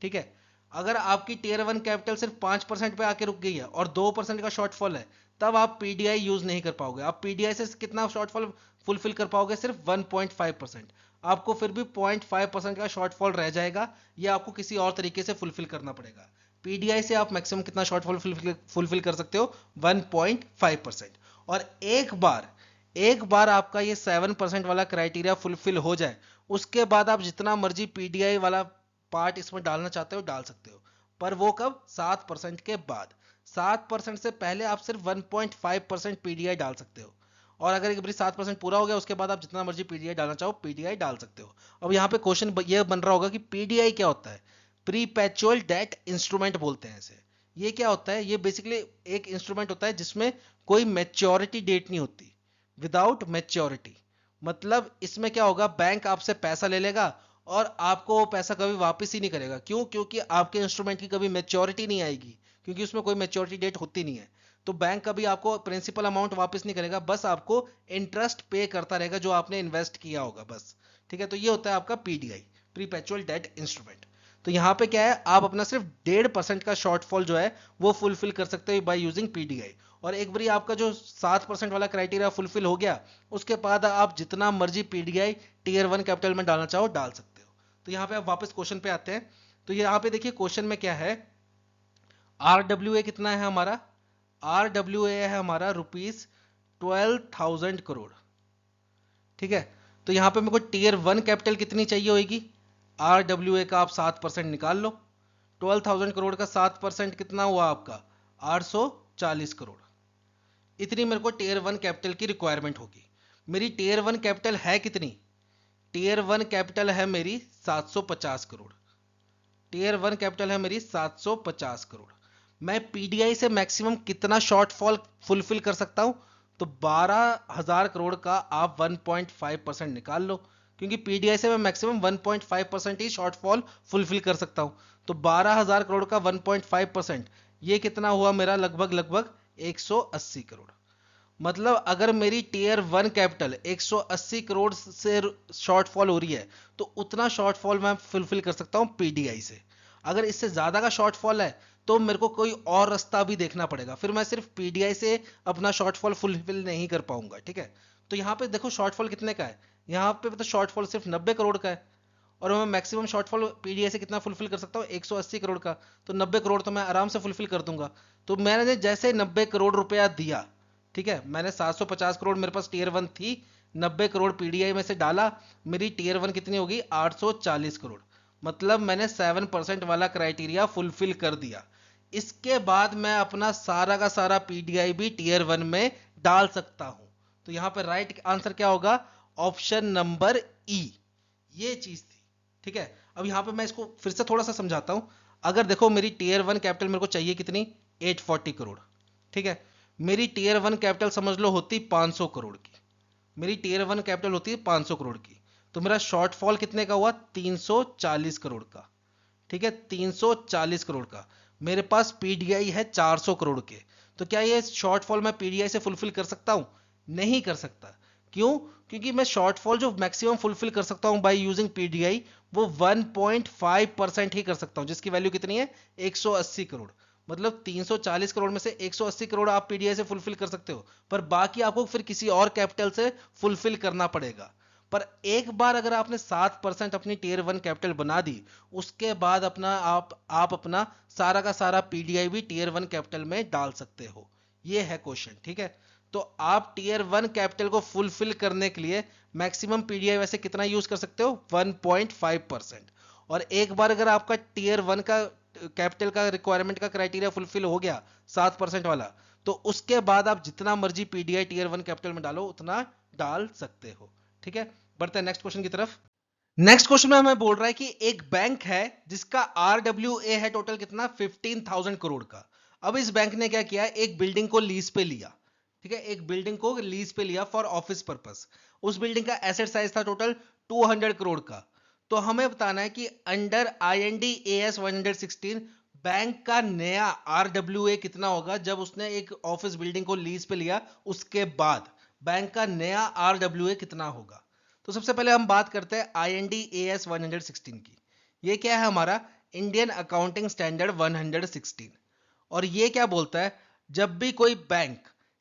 ठीक है। अगर आपकी टीयर 1 कैपिटल सिर्फ 5% पे आके रुक गई है और 2% का शॉर्टफॉल है, तब आप पीडीआई यूज नहीं कर पाओगे। आप पीडीआई से कितना शॉर्टफॉल फुलफिल कर पाओगे? सिर्फ 1.5%। आपको फिर भी 0.5% का शॉर्टफॉल रह जाएगा, ये आपको किसी और तरीके से फुलफिल करना पड़ेगा। पीडीआई से आप मैक्सिमम कितना शॉर्टफॉल फुलफिल कर सकते हो? 1.5%। और एक बार आपका ये 7% वाला क्राइटेरिया फुलफिल हो जाए, उसके बाद आप जितना मर्जी पीडीआई वाला पार्ट इसमें डालना चाहते हो डाल सकते हो। पर वो कब? 7% के बाद। 7% से पहले आप सिर्फ 1.5% पीडीआई डाल सकते हो। और अगर एक बार 7% पूरा हो गया, उसके बाद आप जितना मर्जी पीडीआई डालना चाहो पीडीआई डाल सकते हो। अब यहाँ पे क्वेश्चन ये बन रहा होगा कि पीडीआई क्या होता है? प्रीपेचुअल डेट इंस्ट्रूमेंट बोलते हैं इसे। ये क्या होता है? ये बेसिकली एक इंस्ट्रूमेंट होता है जिसमें कोई मैच्योरिटी डेट नहीं होती, विदाउट मैच्योरिटी। मतलब इसमें क्या होगा, बैंक आपसे पैसा ले लेगा और आपको वो पैसा कभी वापस ही नहीं करेगा। क्यों? क्योंकि आपके इंस्ट्रूमेंट की कभी मैच्योरिटी नहीं आएगी, क्योंकि उसमें कोई मैच्योरिटी डेट होती नहीं है। तो बैंक कभी आपको प्रिंसिपल अमाउंट वापस नहीं करेगा, बस आपको इंटरेस्ट पे करता रहेगा जो आपने इन्वेस्ट किया होगा, बस। ठीक है, तो ये होता है आपका पीडीआई, प्रीपेचुअल डेट इंस्ट्रूमेंट। तो यहाँ पे क्या है, आप अपना सिर्फ 1.5% का शॉर्टफॉल जो है वो फुलफिल कर सकते हो बाय यूजिंग पीडीआई। और एक बारी आपका जो 7% वाला क्राइटेरिया फुलफिल हो गया, उसके बाद आप जितना मर्जी पीडीआई टीयर 1 कैपिटल में डालना चाहो डाल सकते हो। तो यहाँ पे आप वापस क्वेश्चन पे आते हैं। तो यहाँ पे देखिए क्वेश्चन में क्या है, आरडब्ल्यू कितना है हमारा? आरडब्ल्यू है हमारा ₹12,000 करोड़। ठीक है, तो यहाँ पे मेरे को टीयर 1 कैपिटल कितनी चाहिए होगी? आरडब्ल्यू का आप 7% निकाल लो। 12,000 करोड़ का 7% कितना हुआ आपका? 840 करोड़। इतनी मेरे को टीयर 1 कैपिटल की रिक्वायरमेंट होगी। मेरी टीयर 1 कैपिटल है कितनी? टीयर 1 कैपिटल है मेरी 750 करोड़। टीयर 1 कैपिटल है मेरी 750 करोड़। मैं पीडीआई से मैक्सिमम कितना शॉर्टफॉल फुलफिल कर सकता हूं? तो 12,000 करोड़ का आप 1.5% निकाल लो, क्योंकि पीडीआई से मैं मैक्सिमम 1.5% ही शॉर्टफॉल फुलफिल कर सकता हूं। तो 12,000 करोड़ का 1.5%, ये कितना हुआ मेरा? लगभग लगभग 180 करोड़। मतलब अगर मेरी टीयर 1 कैपिटल 180 करोड़ से शॉर्टफॉल हो रही है, तो उतना शॉर्टफॉल मैं फुलफिल कर सकता हूं पीडीआई से। अगर इससे ज्यादा का शॉर्टफॉल है, तो मेरे को कोई और रास्ता भी देखना पड़ेगा, फिर मैं सिर्फ पीडीआई से अपना शॉर्टफॉल फुलफिल नहीं कर पाऊंगा। ठीक है, तो यहाँ पे देखो शॉर्टफॉल कितने का है, यहाँ पे तो शॉर्टफॉल सिर्फ 90 करोड़ का है। और मैं मैक्सिमम शॉर्टफॉल पीडीआई से कितना फुलफिल कर सकता हूँ? 180 करोड़ का। तो 90 करोड़ तो मैं आराम से फुलफिल कर दूंगा। तो मैंने जैसे 90 करोड़ रुपया दिया, ठीक है, मैंने 750 करोड़ मेरे पास टीयर 1 थी, 90 करोड़ पीडीआई में से डाला, मेरी टीयर 1 कितनी होगी? 840 करोड़। मतलब मैंने 7% वाला क्राइटेरिया फुलफिल कर दिया। इसके बाद मैं अपना सारा का सारा पीडीआई भी टीयर 1 में डाल सकता हूं। तो यहां पर राइट आंसर क्या होगा? ऑप्शन नंबर ई, ये चीज थी। ठीक है, अब यहां पे मैं इसको फिर से थोड़ा सा समझाता हूं। अगर देखो मेरी टीयर 1 कैपिटल मेरे को चाहिए कितनी? 840 करोड़। ठीक है, मेरी टीयर 1 कैपिटल समझ लो होती 500 करोड़ की। मेरी टीयर 1 कैपिटल होती है 500 करोड़ की। तो मेरा शॉर्टफॉल कितने का हुआ? 340 करोड़ का। ठीक है, 340 करोड़ का। मेरे पास पीडीआई है 400 करोड़ के। तो क्या ये शॉर्टफॉल मैं पीडीआई से फुलफिल कर सकता हूं? नहीं कर सकता। क्यों? क्योंकि मैं शॉर्टफॉल जो मैक्सिमम फुलफिल कर सकता हूं बाय यूजिंग पीडीआई, वो 1.5% ही कर सकता हूं, जिसकी वैल्यू कितनी है? 180 करोड़। मतलब 340 करोड़ में से 180 करोड़ आप पीडीआई से फुलफिल कर सकते हो, पर बाकी आपको फिर किसी और कैपिटल से फुलफिल करना पड़ेगा। पर एक बार अगर आपने 7% अपनी टीयर 1 कैपिटल बना दी, उसके बाद अपना आप अपना सारा का सारा पीडीआई भी टीयर 1 कैपिटल में डाल सकते हो। ये है क्वेश्चन। ठीक है, तो आप टीयर 1 कैपिटल को फुलफिल करने के लिए मैक्सिमम पीडीआई वैसे कितना यूज कर सकते हो? 1.5%। और एक बार अगर आपका टीयर 1 का कैपिटल का रिक्वायरमेंट का क्राइटेरिया फुलफिल हो गया 7% वाला, तो उसके बाद आप जितना मर्जी पीडीआई टीयर 1 कैपिटल में डालो उतना डाल सकते हो। ठीक है, बढ़ते हैं नेक्स्ट क्वेश्चन की तरफ। नेक्स्ट क्वेश्चन में हमें बोल रहा है कि एक बैंक है जिसका आरडब्ल्यूए है टोटल कितना? 15,000 करोड़ का। अब इस बैंक ने क्या किया? एक बिल्डिंग को लीज पे लिया। ठीक है, एक बिल्डिंग को लीज पे लिया फॉर ऑफिस पर्पस। उस बिल्डिंग का एसेट साइज था टोटल 200 करोड़ का। तो हमें बताना है कि अंडर IND AS 116 बैंक का नया आरडब्ल्यूए कितना होगा जब उसने एक ऑफिस बिल्डिंग को लीज पे लिया, उसके बाद बैंक का नया आरडब्ल्यूए कितना होगा। तो सबसे पहले हम बात करते हैं IND AS 116 की। ये क्या है? हमारा इंडियन अकाउंटिंग स्टैंडर्ड 116। और ये क्या बोलता है? जब भी कोई बैंक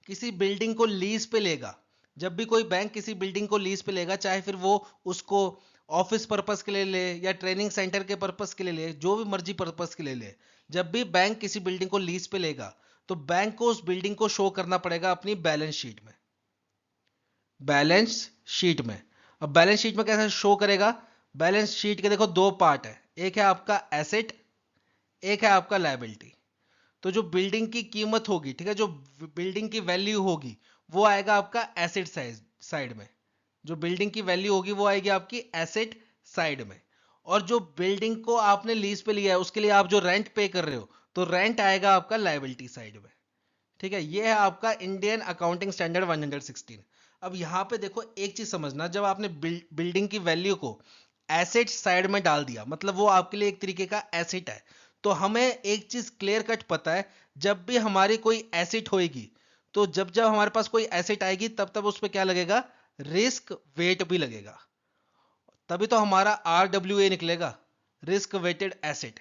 किसी बिल्डिंग को लीज पे लेगा, जब भी कोई बैंक किसी बिल्डिंग को लीज पे लेगा, चाहे फिर वो उसको ऑफिस पर्पस के लिए ले या ट्रेनिंग सेंटर के पर्पस के लिए ले, जो भी मर्जी पर्पस के लिए ले, जब भी बैंक किसी बिल्डिंग को लीज पे लेगा, तो बैंक को उस बिल्डिंग को शो करना पड़ेगा अपनी बैलेंस शीट में। बैलेंस शीट में। अब बैलेंस शीट में कैसे शो करेगा? बैलेंस शीट के देखो दो पार्ट है, एक है आपका एसेट, एक है आपका लायबिलिटी। तो जो बिल्डिंग की कीमत होगी, ठीक है, जो बिल्डिंग की वैल्यू होगी वो आएगा आपका एसेट साइड में। जो बिल्डिंग की वैल्यू होगी वो आएगी आपकी एसेट साइड में। और जो बिल्डिंग को आपने लीज पे लिया है उसके लिए आप जो रेंट पे कर रहे हो, तो रेंट आएगा आपका लायबिलिटी साइड में। ठीक है, ये है आपका इंडियन अकाउंटिंग स्टैंडर्ड 116। अब यहाँ पे देखो एक चीज समझना, जब आपने बिल्डिंग की वैल्यू को एसेट साइड में डाल दिया, मतलब वो आपके लिए एक तरीके का एसेट है, तो हमें एक चीज क्लियर कट पता है, जब भी हमारी कोई एसेट होएगी, तो जब जब हमारे पास कोई एसेट आएगी तब तब उस पर क्या लगेगा? रिस्क वेट भी लगेगा। तभी तो हमारा आरडब्ल्यू निकलेगा, रिस्क वेटेड एसेट।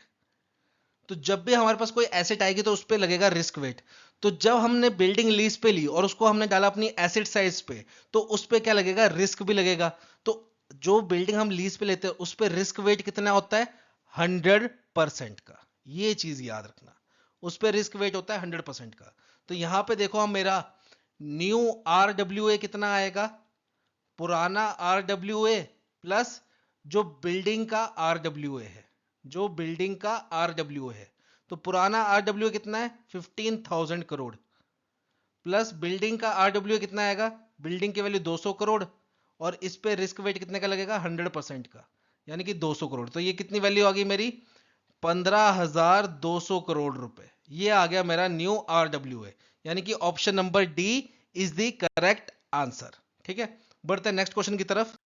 तो जब भी हमारे पास कोई एसेट आएगी तो उस पर लगेगा रिस्क वेट। तो जब हमने बिल्डिंग लीज पे ली और उसको हमने डाला अपनी एसेट साइज पे, तो उस पर क्या लगेगा? रिस्क भी लगेगा। तो जो बिल्डिंग हम लीज पे लेते हैं उस पर रिस्क वेट कितना होता है? 100% का। ये चीज याद रखना, उस पर रिस्क वेट होता है 100% का। तो यहां पे देखो हम, मेरा न्यू आरडब्ल्यू कितना आएगा? पुराना आरडब्ल्यूए प्लस जो बिल्डिंग का आरडब्ल्यूए है, जो बिल्डिंग का आरडब्ल्यूए है। तो पुराना आरडब्ल्यूए कितना है? 15,000 करोड़ प्लस बिल्डिंग का आरडब्ल्यूए कितना आएगा? बिल्डिंग की वैल्यू 200 करोड़, और इस पे रिस्क वेट कितने का लगेगा? 100% का, यानी कि 200 करोड़। तो ये कितनी वैल्यू आ गई मेरी? 15,200 करोड़ रुपए। ये आ गया मेरा न्यू आरडब्ल्यूए, यानी कि option number D is the correct answer. ठीक है, बढ़ते हैं नेक्स्ट क्वेश्चन की तरफ।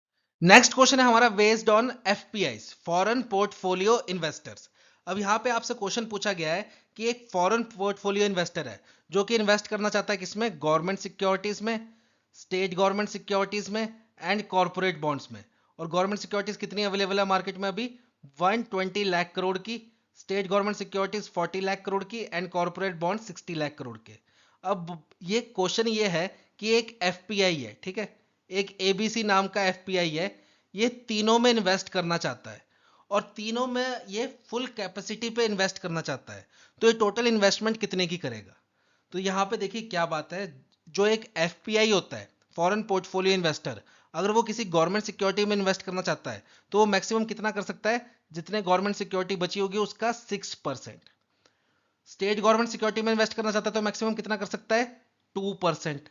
नेक्स्ट क्वेश्चन है हमारा based on FPI, foreign portfolio investors. अब यहां पे आपसे क्वेश्चन पूछा गया है कि एक फॉरेन पोर्टफोलियो इन्वेस्टर है जो कि इन्वेस्ट करना चाहता है किसमें? गवर्नमेंट सिक्योरिटीज में, स्टेट गवर्नमेंट सिक्योरिटीज में एंड कॉर्पोरेट बॉन्ड्स में। और गवर्नमेंट सिक्योरिटीज कितनी अवेलेबल है मार्केट में अभी? 120 लाख करोड़ की, state government securities 40 lakh crore की and corporate bond 60 lakh crore के। अब ये क्वेश्चन ये है कि एक एफपीआई है, ठीक है, एक एबीसी नाम का एफपीआई है, ये तीनों में इन्वेस्ट करना चाहता है और तीनों में ये फुल कैपेसिटी पे इन्वेस्ट करना चाहता है। तो ये टोटल इन्वेस्टमेंट कितने की करेगा? तो यहां पे देखिए क्या बात है, जो एक एफपीआई होता है, फॉरेन पोर्टफोलियो इन्वेस्टर, अगर वो किसी गवर्नमेंट सिक्योरिटी में इन्वेस्ट करना चाहता है तो वो मैक्सिमम कितना कर सकता है? जितने गवर्नमेंट सिक्योरिटी बची होगी उसका 6%। स्टेट गवर्नमेंट सिक्योरिटी में इन्वेस्ट करना चाहता है तो मैक्सिमम कितना कर सकता है? 2%।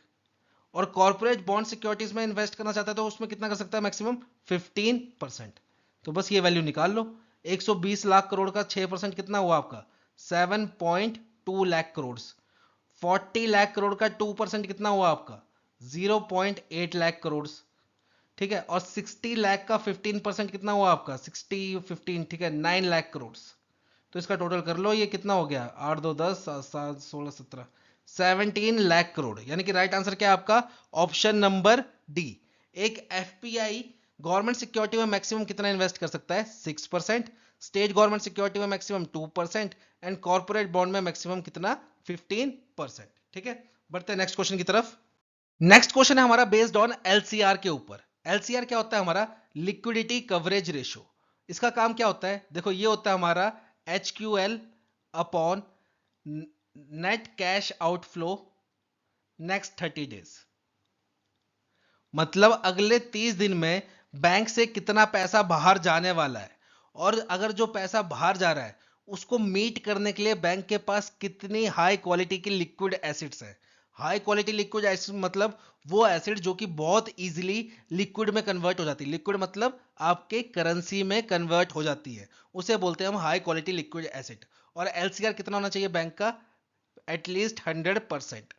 और कॉर्पोरेट बॉन्ड सिक्योरिटीज में इन्वेस्ट करना चाहता है तो उसमें कितना कर सकता है? मैक्सिमम 15%। तो बस ये वैल्यू निकाल लो, 120 लाख करोड़ का 6% कितना हुआ आपका? 7.2 लाख करोड़। 40 लाख करोड़ का 2% कितना हुआ आपका? 0.8 लाख करोड़। ठीक है, और 60 लाख का 15% कितना हुआ आपका? 60 15, ठीक है, 9 लाख करोड़। तो इसका टोटल कर लो, ये कितना हो गया? 8 2 10 7 16 17, 17 लाख करोड़। यानी कि राइट आंसर क्या है आपका? Option number D. एक एफपीआई गवर्नमेंट सिक्योरिटी में मैक्सिमम कितना इन्वेस्ट कर सकता है? 6%। स्टेट गवर्नमेंट सिक्योरिटी में मैक्सिमम 2% एंड कॉर्पोरेट बॉन्ड में मैक्सिमम कितना? 15%। ठीक है, बढ़ते हैं नेक्स्ट क्वेश्चन की तरफ। नेक्स्ट क्वेश्चन है हमारा बेस्ड ऑन एलसीआर के ऊपर। एलसीआर क्या होता है? हमारा लिक्विडिटी कवरेज रेशो। इसका काम क्या होता है? देखो ये होता है हमारा HQL upon net cash outflow next 30 days. मतलब अगले 30 दिन में बैंक से कितना पैसा बाहर जाने वाला है, और अगर जो पैसा बाहर जा रहा है उसको मीट करने के लिए बैंक के पास कितनी हाई क्वालिटी की लिक्विड एसिड्स हैं। हाई क्वालिटी लिक्विड एसिड मतलब वो एसिड जो कि बहुत इजीली लिक्विड में कन्वर्ट हो जाती है। लिक्विड मतलब आपके करेंसी में कन्वर्ट हो जाती है, उसे बोलते हैं हम हाई क्वालिटी लिक्विड एसिड। और एलसीआर कितना होना चाहिए बैंक का? एटलीस्ट 100%।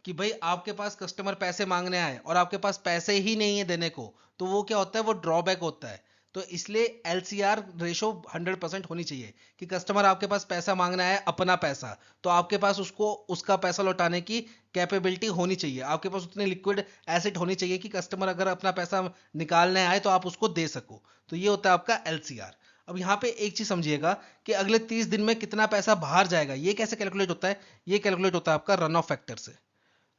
कि भाई आपके पास कस्टमर पैसे मांगने आए और आपके पास पैसे ही नहीं है देने को, तो वो क्या होता है? वो ड्रॉबैक होता है। तो इसलिए एलसीआर रेशो 100% होनी चाहिए कि कस्टमर आपके पास पैसा मांगना है, अपना पैसा, तो आपके पास उसको उसका पैसा लौटाने की कैपेबिलिटी होनी चाहिए। आपके पास उतनी लिक्विड एसिड होनी चाहिए कि कस्टमर अगर अपना पैसा निकालने आए तो आप उसको दे सको। तो ये होता है आपका एलसीआर। अब यहाँ पे एक चीज समझिएगा कि अगले 30 दिन में कितना पैसा बाहर जाएगा, ये कैसे कैलकुलेट होता है? ये कैलकुलेट होता है आपका रन ऑफ फैक्टर से।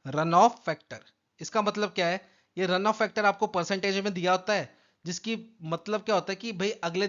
रन ऑफ फैक्टर, इसका मतलब क्या है? ये रन ऑफ फैक्टर आपको परसेंटेज में दिया होता है, जिसकी मतलब क्या होता है कि भाई अगले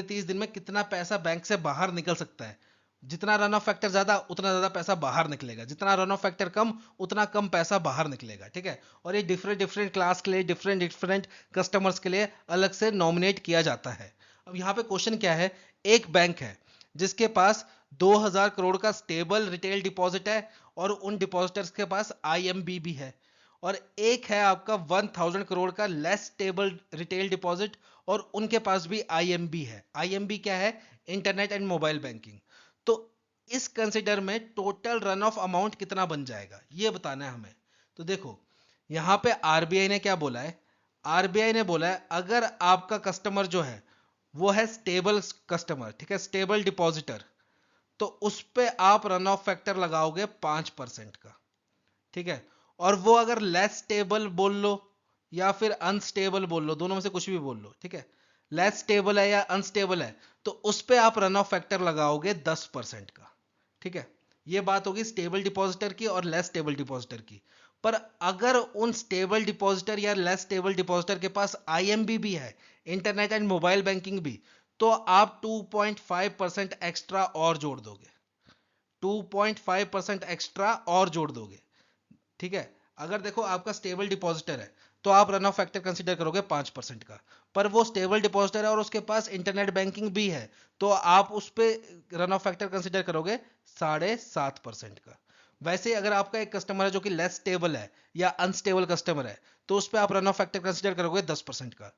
30 दिन में कितना पैसा बैंक से बाहर निकल सकता है, जितना रन ऑफ फैक्टर ज्यादा उतना ज्यादा पैसा बाहर निकलेगा, जितना रन ऑफ फैक्टर कम उतना कम पैसा बाहर निकलेगा। ठीक है, और ये डिफरेंट डिफरेंट क्लास के लिए, डिफरेंट डिफरेंट कस्टमर्स के लिए अलग से नॉमिनेट किया जाता है। अब यहाँ पे क्वेश्चन क्या है, एक बैंक है जिसके पास 2000 करोड़ का स्टेबल रिटेल डिपॉजिट है और उन डिपॉजिटर्स के पास आईएमबी भी है, और एक है आपका 1000 करोड़ का लेस स्टेबल रिटेल डिपॉजिट और उनके पास भी आईएमबी है। आईएमबी क्या है, इंटरनेट एंड मोबाइल बैंकिंग। तो इस कंसिडर में टोटल रन ऑफ अमाउंट कितना बन जाएगा ये बताना है हमें। तो देखो यहां पे आरबीआई ने क्या बोला है, आरबीआई ने बोला है अगर आपका कस्टमर जो है वो है स्टेबल कस्टमर, ठीक है, स्टेबल डिपॉजिटर, तो उस पे आप रन ऑफ फैक्टर लगाओगे 5% का। ठीक है, और वो अगर लेस स्टेबल बोल लो या फिर अनस्टेबल बोल लो, दोनों में से कुछ भी बोल लो, ठीक है, लेस स्टेबल है या अनस्टेबल है, तो उस पे आप रन ऑफ फैक्टर लगाओगे 10% का। ठीक है, ये बात होगी स्टेबल डिपॉजिटर की और लेस स्टेबल डिपॉजिटर की। पर अगर उन स्टेबल डिपॉजिटर या लेस स्टेबल डिपॉजिटर के पास आईएमबी भी है, इंटरनेट एंड मोबाइल बैंकिंग भी, तो आप 2.5% एक्स्ट्रा और जोड़ दोगे, 2.5% एक्स्ट्रा और जोड़ दोगे। ठीक है, अगर देखो आपका स्टेबल डिपॉजिटर है तो आप रन ऑफ फैक्टर कंसीडर करोगे 5% का, पर वो स्टेबल डिपॉजिटर है और उसके पास इंटरनेट बैंकिंग भी है, तो आप उस पे रन ऑफ फैक्टर कंसीडर करोगे 7.5% का। वैसे अगर आपका एक कस्टमर है जो कि लेस स्टेबल है या अनस्टेबल कस्टमर है, तो उस पर आप रन ऑफ फैक्टर कंसीडर करोगे 10% का।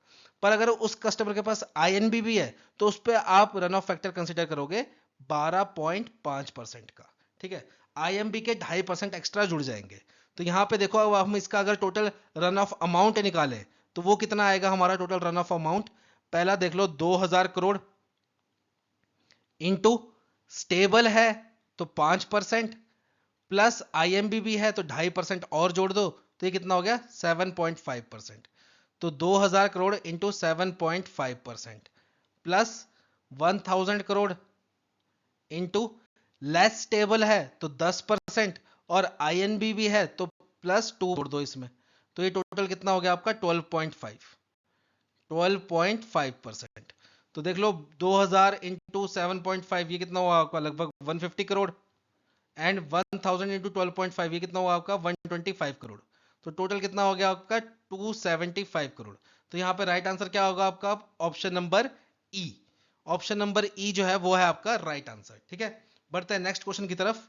पर अगर उस कस्टमर के पास आईएनबी भी है तो उस पर आप रन ऑफ फैक्टर कंसीडर करोगे 12.5% का। ठीक है, आईएमबी के 2.5% एक्स्ट्रा जुड़ जाएंगे। तो यहां पे देखो अब हम इसका अगर टोटल रन ऑफ अमाउंट निकालें तो वो कितना आएगा हमारा टोटल रन ऑफ अमाउंट। पहला देख लो 2000 करोड़ इंटू स्टेबल है तो 5% प्लस आईएमबी भी है तो 2.5% और जोड़ दो, तो ये कितना हो गया 7.5%। तो 2000 crore into 7.5% plus 1000 crore into less stable है तो 10% और आईएनबी भी है तो प्लस 2 जोड़ दो इसमें, तो ये टोटल कितना हो गया आपका 12.5%। तो देख लो 2000 इंटू 7.5 ये कितना हुआ आपका लगभग 150 करोड़, एंड 1000 इंटू 12.5 ये कितना हुआ आपका 125 करोड़। तो टोटल कितना हो गया आपका 275 करोड़। तो यहाँ पे राइट आंसर क्या होगा आपका, ऑप्शन नंबर ई। ऑप्शन नंबर ई जो है वो है आपका राइट आंसर। ठीक है, बढ़ते हैं नेक्स्ट क्वेश्चन की तरफ।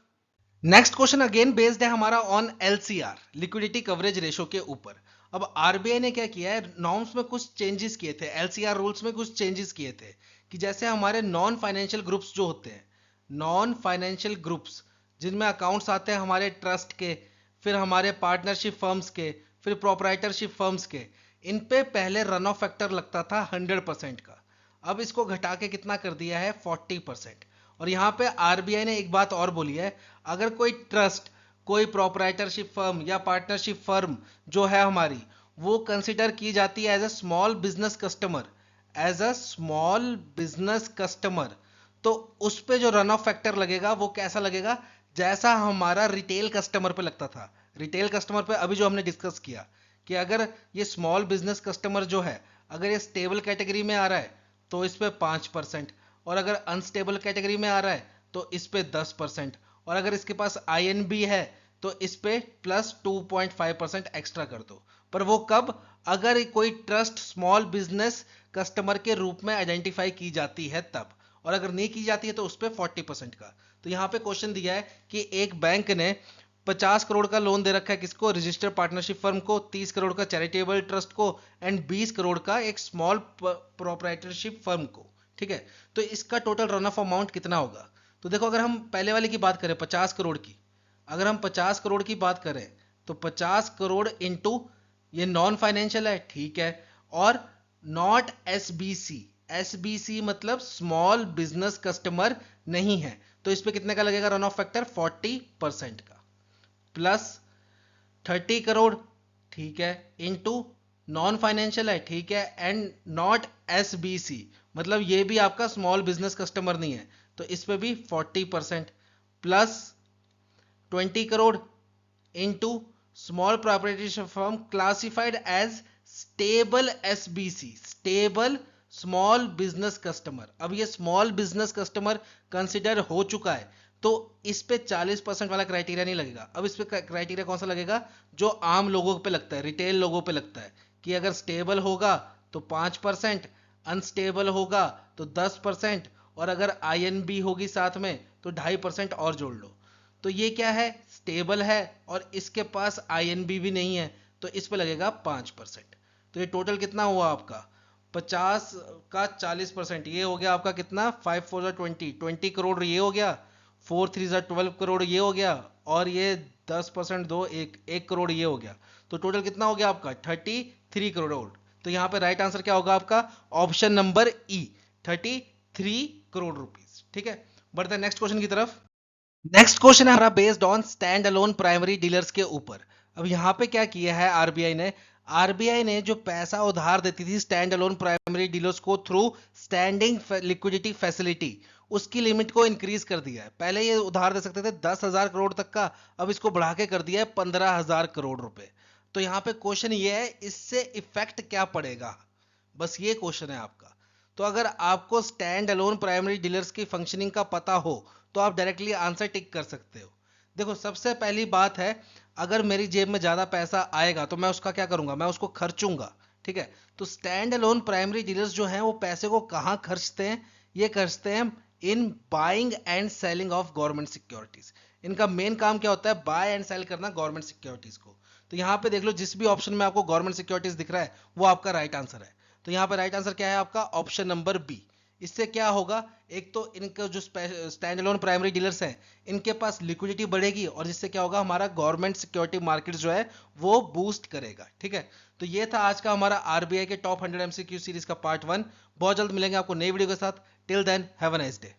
नेक्स्ट क्वेश्चन अगेन बेस्ड है हमारा on LCR, liquidity coverage ratio के ऊपर। अब आरबीआई ने क्या किया है, नॉर्म्स में कुछ चेंजेस किए थे, एलसीआर रूल्स में कुछ चेंजेस किए थे कि जैसे हमारे नॉन फाइनेंशियल ग्रुप्स जो होते हैं, नॉन फाइनेंशियल ग्रुप्स जिनमें अकाउंट्स आते हैं हमारे ट्रस्ट के, फिर हमारे पार्टनरशिप फर्म्स के, फिर प्रोपराइटरशिप फर्म्स के, इन पे पहले रन ऑफ फैक्टर लगता था 100% का। अब इसको घटा के कितना कर दिया है 40%। और यहाँ पे आरबीआई ने एक बात और बोली है, अगर कोई ट्रस्ट, कोई प्रोपराइटरशिप फर्म या पार्टनरशिप फर्म जो है हमारी, वो कंसिडर की जाती है as a small business customer, as a small business customer, तो उस पे जो रन ऑफ फैक्टर लगेगा वो कैसा लगेगा, जैसा हमारा रिटेल कस्टमर पे लगता था। रिटेल कस्टमर पे अभी जो हमने डिस्कस किया कि अगर ये स्मॉल बिजनेस कस्टमर जो है, अगर ये स्टेबल कैटेगरी में आ रहा है तो इस पे 5%, और अगर अनस्टेबल कैटेगरी में आ रहा है तो इस पे 10%, और अगर इसके पास आईएनबी है तो इस पे प्लस 2.5% एक्स्ट्रा कर दो। पर वो कब, अगर कोई ट्रस्ट स्मॉल बिजनेस कस्टमर के रूप में आइडेंटिफाई की जाती है तब, और अगर नहीं की जाती है तो उस पर 40% का। तो यहाँ पे क्वेश्चन दिया है कि एक बैंक ने 50 करोड़ का लोन दे रखा है किसको, रजिस्टर्ड पार्टनरशिप फर्म को, 30 करोड़ का चैरिटेबल ट्रस्ट को, एंड 20 करोड़ का एक स्मॉल प्रोपराइटरशिप फर्म को। ठीक है, तो इसका टोटल रन ऑफ अमाउंट कितना होगा। तो देखो अगर हम पहले वाले की बात करें 50 करोड़ की, अगर हम 50 करोड़ की बात करें तो 50 करोड़ इंटू, ये नॉन फाइनेंशियल है, ठीक है, और नॉट एसबीसी, एसबीसी मतलब स्मॉल बिजनेस कस्टमर नहीं है, तो इस पे कितने का लगेगा रन ऑफ फैक्टर 40% का, प्लस 30 करोड़, ठीक है, इंटू नॉन फाइनेंशियल है, ठीक है, एंड नॉट एसबीसी मतलब ये भी आपका स्मॉल बिजनेस कस्टमर नहीं है, तो इस पे भी 40%, plus 20 crore into small proprietorship firm classified as stable SBC, stable small business customer. अब ये स्मॉल बिजनेस कस्टमर कंसिडर हो चुका है, तो इस पे 40% वाला क्राइटेरिया नहीं लगेगा। अब इस पे क्राइटेरिया कौन सा लगेगा, जो आम लोगों पे लगता है, रिटेल लोगों पे लगता है, कि अगर स्टेबल होगा तो 5%, अनस्टेबल होगा तो 10%, और अगर आईएनबी होगी साथ में तो 2.5% और जोड़ लो। तो ये क्या है, स्टेबल है और इसके पास आईएनबी भी नहीं है, तो इस पे लगेगा 5%। तो ये टोटल कितना हुआ आपका, 50 का 40%, ये हो गया आपका कितना, 5 4 20 करोड़ ये हो गया, 4 3 12 करोड़ ये हो गया, और ये 10% दो, एक करोड़ ये हो गया। तो टोटल कितना हो गया आपका, 33 करोड़। तो यहाँ पे राइट आंसर क्या होगा आपका, ऑप्शन नंबर ई, 33 करोड़ रुपीस। ठीक है, बढ़ते हैं नेक्स्ट क्वेश्चन की तरफ। नेक्स्ट क्वेश्चन है हमारा based on stand alone primary dealers के ऊपर। अब यहाँ पे क्या किया है आरबीआई ने जो पैसा उधार देती थी स्टैंड अलोन प्राइमरी डीलर्स को थ्रू स्टैंडिंग लिक्विडिटी फैसिलिटी, उसकी लिमिट को इंक्रीज कर दिया है। पहले ये उधार दे सकते थे 10,000 करोड़ तक का, अब इसको बढ़ा के कर दिया है 15,000 करोड़ रुपए। तो यहाँ पे क्वेश्चन ये है, इससे इफेक्ट क्या पड़ेगा, बस ये क्वेश्चन है आपका। तो अगर आपको स्टैंड अलोन प्राइमरी डीलर्स की फंक्शनिंग का पता हो तो आप डायरेक्टली आंसर टिक कर सकते हो। देखो सबसे पहली बात है, अगर मेरी जेब में ज्यादा पैसा आएगा तो मैं उसका क्या करूंगा, मैं उसको खर्चूंगा। ठीक है, तो स्टैंड अलोन प्राइमरी डीलर्स जो हैं वो पैसे को कहाँ खर्चते हैं, ये खर्चते हैं in buying and selling of government securities. इनका मेन काम क्या होता है, बाय एंड सेल करना गवर्नमेंट सिक्योरिटीज को। तो यहाँ पे देख लो जिस भी ऑप्शन में आपको गवर्नमेंट सिक्योरिटीज दिख रहा है वो आपका राइट आंसर है। तो यहाँ पे राइट आंसर क्या है आपका, ऑप्शन नंबर बी। इससे क्या होगा, एक तो इनका जो स्टैंड अलोन प्राइमरी डीलर्स हैं इनके पास लिक्विडिटी बढ़ेगी, और जिससे क्या होगा, हमारा गवर्नमेंट सिक्योरिटी मार्केट जो है वो बूस्ट करेगा। ठीक है, तो ये था आज का हमारा आरबीआई के टॉप 100 एमसीक्यू सीरीज का पार्ट 1। बहुत जल्द मिलेंगे आपको नई वीडियो के साथ। Till then have a nice day.